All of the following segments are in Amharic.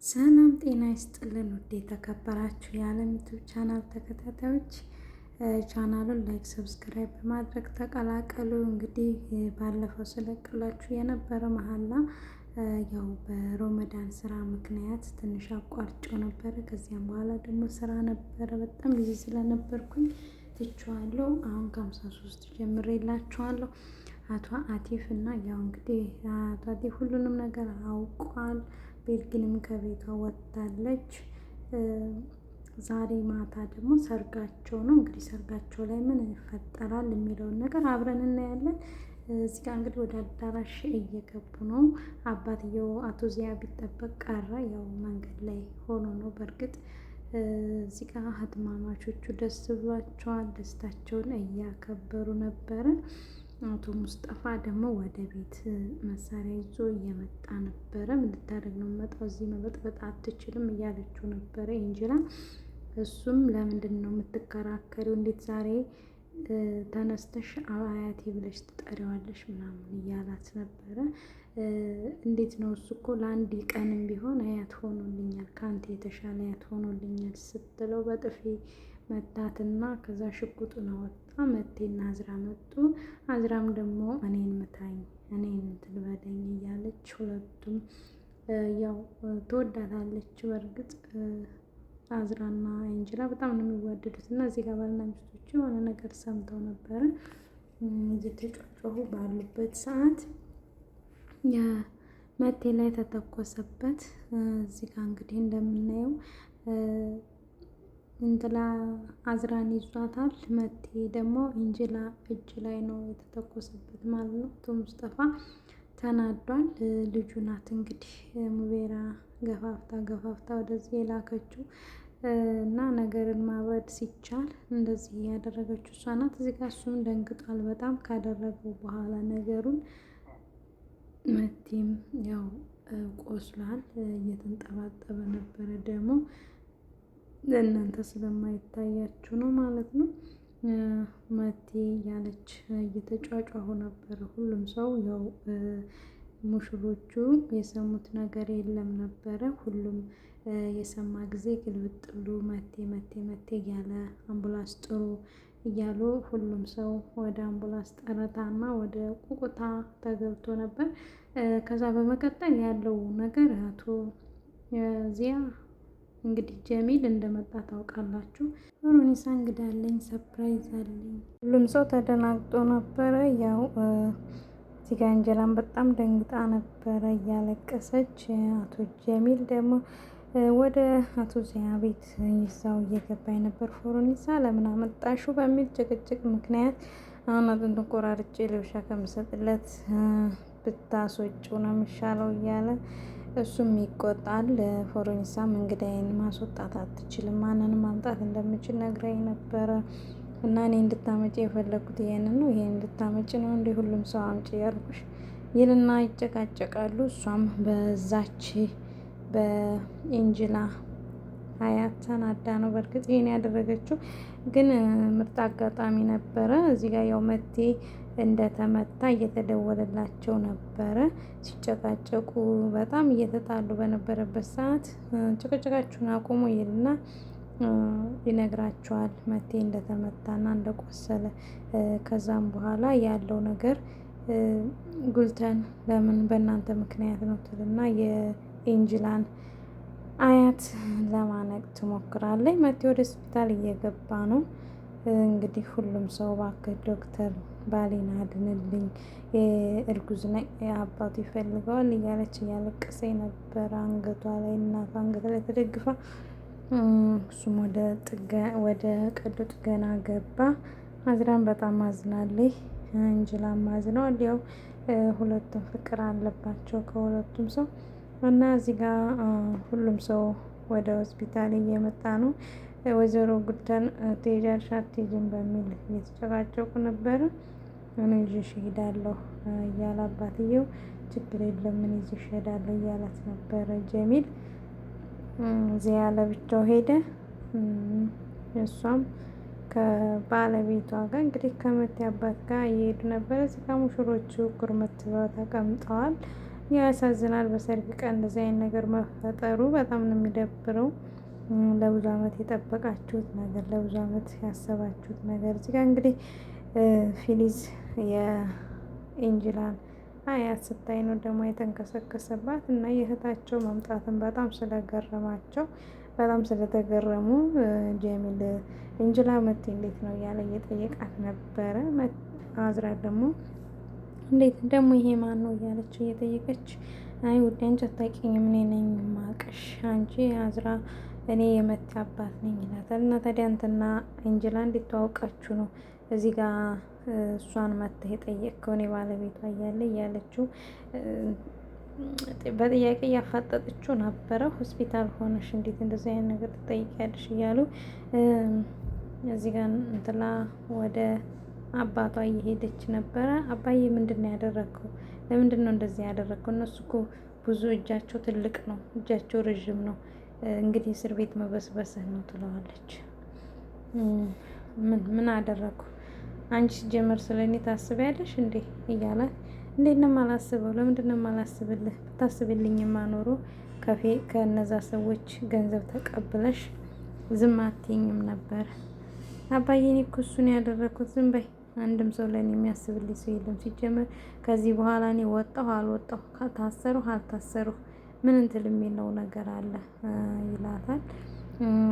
ሰላም ጤና ይስጥልን ውድ የተከበራችሁ የዓለም ዩቱብ ቻናል ተከታታዮች ቻናሉን ላይክ ሰብስክራይብ በማድረግ ተቀላቀሉ። እንግዲህ ባለፈው ስለቅላችሁ የነበረ መሀላ ያው በሮመዳን ስራ ምክንያት ትንሽ አቋርጬው ነበረ። ከዚያም በኋላ ደግሞ ስራ ነበረ በጣም ጊዜ ስለነበርኩኝ ትቼዋለሁ። አሁን ከ53 ጀምሬላችኋለሁ። አቶ አቲፍ እና ያው እንግዲህ አቶ አቲፍ ሁሉንም ነገር አውቋል። ቤልጊንም ከቤቷ ወጥታለች። ዛሬ ማታ ደግሞ ሰርጋቸው ነው። እንግዲህ ሰርጋቸው ላይ ምን ይፈጠራል የሚለውን ነገር አብረን እናያለን። እዚህ ጋር እንግዲህ ወደ አዳራሽ እየገቡ ነው። አባትየው አቶ ዚያ ቢጠበቅ ቀረ። ያው መንገድ ላይ ሆኖ ነው። በእርግጥ እዚህ ጋር እህትማማቾቹ ደስ ብሏቸዋል። ደስታቸውን እያከበሩ ነበረ። አቶ ሙስጠፋ ደግሞ ወደ ቤት መሳሪያ ይዞ እየመጣ ነበረ። ምን ልታደርግ ነው የምመጣው? እዚህ መበጥበጥ አትችልም እያለችው ነበረ ኢንጅላ። እሱም ለምንድን ነው የምትከራከሪው? እንዴት ዛሬ ተነስተሽ አያቴ ብለሽ ትጠሪዋለሽ? ምናምን እያላት ነበረ። እንዴት ነው እሱ እኮ ለአንድ ቀንም ቢሆን አያት ሆኖልኛል፣ ከአንተ የተሻለ አያት ሆኖልኛል ስትለው በጥፊ መታትና ከዛ ሽጉጡን አወጣ። መቴና አዝራ መጡ። አዝራም ደግሞ እኔን ምታኝ፣ እኔን እንትን በለኝ እያለች ሁለቱም ያው ትወዳታለች። በእርግጥ አዝራና ኤንጅላ በጣም ነው የሚዋደዱት እና እዚህ ጋር ባልና ሚስቶች የሆነ ነገር ሰምተው ነበረ። እየተጫጫሁ ባሉበት ሰዓት የመቴ ላይ ተተኮሰበት። እዚህ ጋር እንግዲህ እንደምናየው እንጥላ አዝራን ይዟታል። መቴ ደግሞ ኢንጅላ እጅ ላይ ነው የተተኮሰበት ማለት ነው። አቶ ሙስጠፋ ተናዷል። ልጁ ናት እንግዲህ ሙቤራ ገፋፍታ ወደዚህ የላከችው እና ነገርን ማብረድ ሲቻል እንደዚህ ያደረገችው እሷ ናት። እዚህ ጋር እሱም ደንግጧል በጣም ካደረገው በኋላ ነገሩን። መቴም ያው ቆስሏል፣ እየተንጠባጠበ ነበረ ደግሞ ለእናንተ ስለማይታያችሁ ነው ማለት ነው። መቴ ያለች እየተጫጫሁ ነበረ። ሁሉም ሰው ያው ሙሽሮቹ የሰሙት ነገር የለም ነበረ። ሁሉም የሰማ ጊዜ ግልብጥ ብሎ መቴ መቴ መቴ እያለ አምቡላንስ ጥሩ እያሉ ሁሉም ሰው ወደ አምቡላንስ ጠረታና ወደ ቁቁታ ተገብቶ ነበር። ከዛ በመቀጠል ያለው ነገር አቶ ዚያ እንግዲህ ጀሚል እንደመጣ ታውቃላችሁ። ሮኒሳ እንግዳለኝ ሰርፕራይዝ አለኝ። ሁሉም ሰው ተደናግጦ ነበረ። ያው እዚህ ጋ አንጀላን በጣም ደንግጣ ነበረ እያለቀሰች። አቶ ጀሚል ደግሞ ወደ አቶ ዚያ ቤት ይዛው እየገባኝ ነበር። ፎሮኒሳ ለምን አመጣሹ በሚል ጭቅጭቅ ምክንያት አሁን አጥንቱን ቆራርጬ ለውሻ ከምሰጥለት ብታስወጪው ነው የሚሻለው እያለ እሱም ይቆጣል። ፎሮኒሳም እንግዳዬን ማስወጣት አትችልም፣ ማንንም ማምጣት እንደምችል ነግራኝ ነበረ እና እኔ እንድታመጪ የፈለኩት ይሄንን ነው፣ ይሄን እንድታመጪ ነው እንደ ሁሉም ሰው አምጪ ያልኩሽ ይልና ይጨቃጨቃሉ። እሷም በዛች በኤንጅላ ሀያት ተናዳ ነው በእርግጥ ይሄን ያደረገችው፣ ግን ምርጥ አጋጣሚ ነበረ። እዚህ ጋር ያው መቴ እንደተመታ እየተደወለላቸው ነበረ። ሲጨቃጨቁ በጣም እየተጣሉ በነበረበት ሰዓት ጭቅጭቃችሁን አቁሙ ይልና ይነግራቸዋል መቴ እንደተመታና እንደቆሰለ። ከዛም በኋላ ያለው ነገር ጉልተን ለምን በእናንተ ምክንያት ነው ትልና የኤንጅላን አያት ለማነቅ ትሞክራለች። መቴ ወደ ሆስፒታል እየገባ ነው። እንግዲህ ሁሉም ሰው እባክህ ዶክተር ባሌን አድንልኝ፣ እርጉዝ ነኝ፣ አባቱ ይፈልገዋል እያለች እያለቀሰ ነበረ። አንገቷ ላይ እናቷ አንገት ላይ ተደግፋ እሱም ወደ ቀዶ ጥገና ገባ። አዝራን በጣም አዝናለች፣ እንጅላም አዝነዋል። ያው ሁለቱም ፍቅር አለባቸው ከሁለቱም ሰው እና እዚህ ጋር ሁሉም ሰው ወደ ሆስፒታል እየመጣ ነው። ወይዘሮ ጉልተን ትሄጃለሽ አትሄጂም በሚል እየተጨቃጨቁ ነበረ። እኔ ይዤሽ እሄዳለሁ እያለ አባትየው ችግር የለም ምን ይዤሽ እሄዳለሁ እያላት ነበረ። ጀሚል ዚያ ለብቻው ሄደ። እሷም ከባለቤቷ ጋር እንግዲህ ከመቴ አባት ጋር እየሄዱ ነበረ። እዚህ ጋር ሙሽሮቹ ኩርመት ብለው ተቀምጠዋል። ያሳዝናል። በሰርግ ቀን እንደዚህ አይነት ነገር መፈጠሩ በጣም ነው የሚደብረው። ለብዙ አመት የጠበቃችሁት ነገር፣ ለብዙ አመት ያሰባችሁት ነገር እዚህ ጋር እንግዲህ ፊሊዝ የኤንጅላን አያት ስታይ ነው ደግሞ የተንከሰከሰባት እና የእህታቸው መምጣትን በጣም ስለገረማቸው በጣም ስለተገረሙ ጀሚል ኤንጅላ መቴ እንዴት ነው እያለ እየጠየቃት ነበረ። አዝራ ደግሞ እንዴት ደግሞ ይሄ ማን ነው እያለች እየጠየቀች አይ ውዴ አንቺ አታውቂኝም እኔ ነኝ የማውቅሽ አንቺ አዝራ እኔ የመቴ አባት ነኝ ይላታል። እና ታዲያ አንተና ኤንጅላ እንዴት ተዋውቃችሁ ነው እዚህ ጋር እሷን መተህ የጠየቅከው እኔ ባለቤቷ እያለ እያለችው በጥያቄ እያፋጠጠችው ነበረ። ሆስፒታል ሆነሽ እንዴት እንደዚህ አይነት ነገር ትጠይቂያለሽ እያሉ እዚህ ጋር እንትላ ወደ አባቷ እየሄደች ነበረ። አባዬ ምንድን ነው ያደረግከው? ለምንድን ነው እንደዚህ ያደረግከው? እነሱ እኮ ብዙ እጃቸው ትልቅ ነው፣ እጃቸው ረዥም ነው። እንግዲህ እስር ቤት መበስበስህ ነው ትለዋለች። ምን አደረግኩ? አንቺ ሲጀመር ስለ እኔ ታስቢያለሽ እንዴ እያላት እንዴት ነው የማላስበው? ለምንድን ነው የማላስብልህ? ብታስብልኝማ ኖሮ ከነዛ ሰዎች ገንዘብ ተቀብለሽ ዝም አትይኝም ነበር። አባዬ እኔ እኮ እሱን ያደረግኩት ዝም በይ። አንድም ሰው ለእኔ የሚያስብልኝ ሰው የለም። ሲጀመር ከዚህ በኋላ እኔ ወጣሁ አልወጣሁ፣ ታሰሩ አልታሰሩ ምን እንትን የሚለው ነገር አለ ይላታል።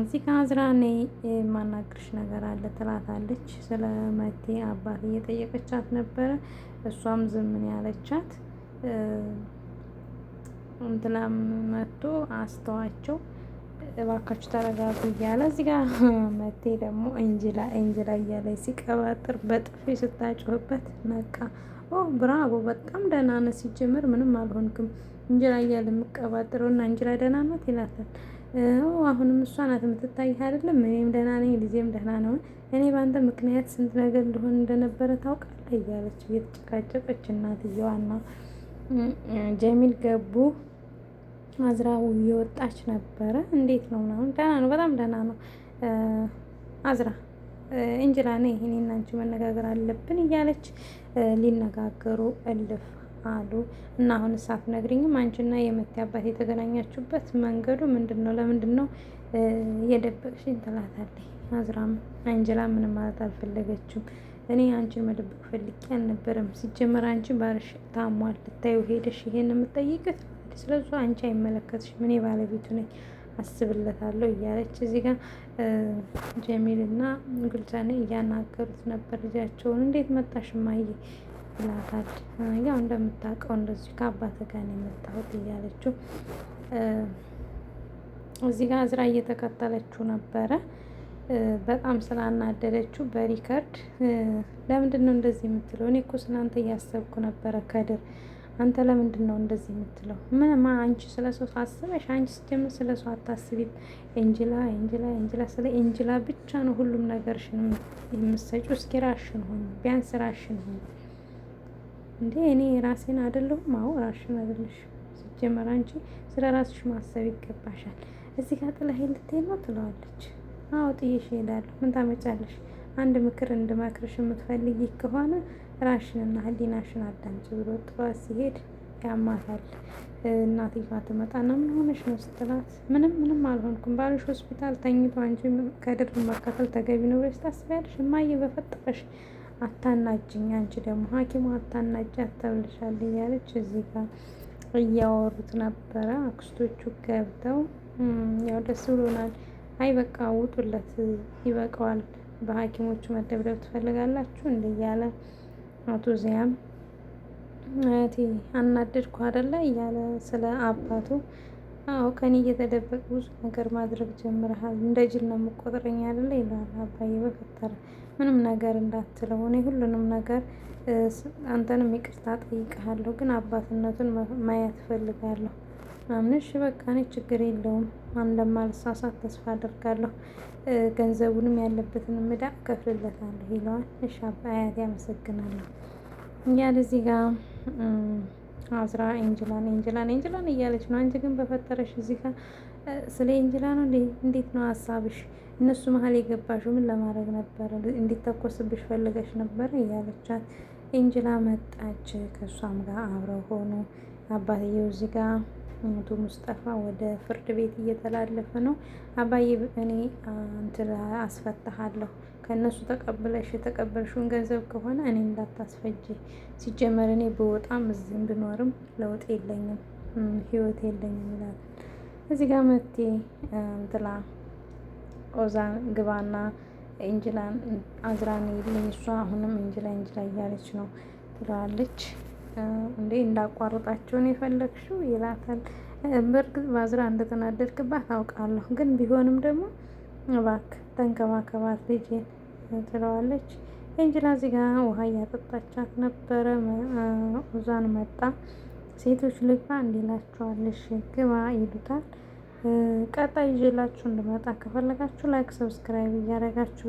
እዚህ ከአዝራ እኔ የማናግርሽ ነገር አለ ትላታለች። ስለ መቴ አባት እየጠየቀቻት ነበረ። እሷም ዝምን ያለቻት እንትናም መቶ አስተዋቸው እባካችሁ ተረጋጉ እያለ እዚህ ጋር መቴ ደግሞ ኤንጅላ እያለ ሲቀባጥር በጥፊ ስታጮህበት ነቃ። ኦ ብራቮ በጣም ደህና ነህ፣ ሲጀምር ምንም አልሆንክም ኤንጅላ እያለ የምቀባጥረው እና ኤንጅላ ደህና ናት ይላታል። አሁንም እሷ ናት የምትታይህ አይደለም? እኔም ደህና ነኝ፣ ልጄም ደህና ነው። እኔ በአንተ ምክንያት ስንት ነገር እንደሆነ እንደነበረ ታውቃለህ እያለች እየተጨቃጨቀች እናትየዋና ጀሚል ገቡ። አዝራው እየወጣች ነበረ። እንዴት ነው ምናምን? ደህና ነው፣ በጣም ደህና ነው። አዝራ ኤንጅላ ነኝ፣ እኔና አንቺ መነጋገር አለብን እያለች ሊነጋገሩ እልፍ አሉ። እና አሁን እሳት ነግሪኝም አንቺና የመቴ አባት የተገናኛችሁበት መንገዱ ምንድን ነው? ለምንድን ነው የደበቅሽኝ? ትላታለች። አዝራም ኤንጅላ ምንም ማለት አልፈለገችም። እኔ አንቺን መደበቅ ፈልጌ አልነበረም። ሲጀመር አንቺ ባልሽ ታሟል፣ ልታዩ ሄደሽ ይሄን የምትጠይቅት ስለዚህ አንቺ አይመለከትሽም፣ እኔ ባለቤቱ ነኝ፣ አስብለታለሁ እያለች እዚህ ጋር ጀሚልና ጉልቻኔ እያናገሩት ነበር ልጃቸውን። እንዴት መጣሽ እማዬ ይላታል። ያው እንደምታውቀው እንደዚሁ ከአባት ጋር ነው የመጣሁት እያለችው እዚህ ጋር አዝራ እየተከተለችው ነበረ። በጣም ስላናደደችው በሪከርድ ለምንድን ነው እንደዚህ የምትለው? እኔ እኮ ስላንተ እያሰብኩ ነበረ ከድር፣ አንተ ለምንድን ነው እንደዚህ የምትለው? ምንማ አንቺ ስለ ሰው አስበሽ? አንቺ ስትጀምር ስለ ሰው አታስቢም። ኤንጅላ ስለ ኤንጅላ ብቻ ነው ሁሉም ነገርሽን የምትሰጪው። እስኪ ራሽን ሆኝ፣ ቢያንስ ራሽን ሆኝ እንዴ! እኔ ራሴን አይደለሁም? አዎ ራሽን አይደለሽ። ሲጀመር አንቺ ስለ ራስሽ ማሰብ ይገባሻል። እዚህ ጋር ጥለኸኝ ልትሄድ ነው ትለዋለች። አዎ ጥዬሽ እሄዳለሁ። ምን ታመጫለሽ? አንድ ምክር እንድመክርሽ የምትፈልጊ ከሆነ ራሽንና ህሊናሽን አዳምጪ ብሎ ጥሏት ሲሄድ ያማታል። እናትየዋ ትመጣና ምን ሆነሽ ነው ስትላት ምንም አልሆንኩም፣ ባልሽ ሆስፒታል ተኝቶ አንቺ ከድር መከተል ተገቢ ነው ብለሽ ታስቢያለሽ? እማዬ በፈጠረሽ አታናጅኝ፣ አንቺ ደግሞ ሐኪሙ አታናጅ አተብልሻል እያለች እዚህ ጋር እያወሩት ነበረ። አክስቶቹ ገብተው ያው ደስ ብሎናል፣ አይ በቃ ውጡለት፣ ይበቃዋል፣ በሐኪሞቹ መደብደብ ትፈልጋላችሁ እንደ እያለ አቶ ዚያም እህቴ አናደድኩ አይደለ እያለ ስለ አባቱ አዎ ከኔ እየተደበቀ ብዙ ነገር ማድረግ ጀምረሃል፣ እንደ ጅል ነው የምቆጥረኝ አይደለ ይላል። አባዬ በፈጠረ ምንም ነገር እንዳትለው፣ እኔ ሁሉንም ነገር አንተንም ይቅርታ ጠይቀሃለሁ፣ ግን አባትነቱን ማየት እፈልጋለሁ። አምንሽ በቃ እኔ ችግር የለውም፣ እንደማልሳሳት ተስፋ አደርጋለሁ፣ ገንዘቡንም ያለበትን ዕዳ እከፍልለታለሁ ይለዋል። እሺ አያቴ አመሰግናለሁ እያለ እዚህ ጋር አዝራ ኤንጅላን እያለች ነው። አንቺ ግን በፈጠረሽ እዚህ ጋር ስለ ኤንጅላ ነው እንዴት ነው ሀሳብሽ? እነሱ መሀል የገባሽው ምን ለማድረግ ነበረ? እንዲተኮስብሽ ፈልገሽ ነበረ እያለቻት ኤንጅላ መጣች። ከእሷም ጋር አብረው ሆኑ። አባትየው እዚህ ጋር አቶ ሙስጠፋ ወደ ፍርድ ቤት እየተላለፈ ነው። አባዬ እኔ እንትን አስፈታሃለሁ ከእነሱ ተቀብለሽ የተቀበልሽውን ገንዘብ ከሆነ እኔ እንዳታስፈጅ። ሲጀመር እኔ በወጣም እዚህም ብኖርም ለውጥ የለኝም፣ ህይወት የለኝም ይላል። እዚህ ጋር መቴ እንትላ ኦዛን ግባና እንጅላን አዝራን የለኝ እሷ አሁንም እንጅላ እያለች ነው ትለዋለች። እንዴ እንዳቋርጣቸውን የፈለግሽው ይላታል። በእርግጥ ባዝራ እንደተናደድክባት አውቃለሁ፣ ግን ቢሆንም ደግሞ እባክህ ተንከባከባት ልጄን ትለዋለች። ኤንጅላ እዚህ ጋር ውሃ እያጠጣቻት ነበረ። ኦዛን መጣ። ሴቶች ልግባ እንዲላቸዋለሽ ግባ ይሉታል። ቀጣይ ይዤላችሁ እንድመጣ ከፈለጋችሁ ላይክ ሰብስክራይብ እያደረጋችሁ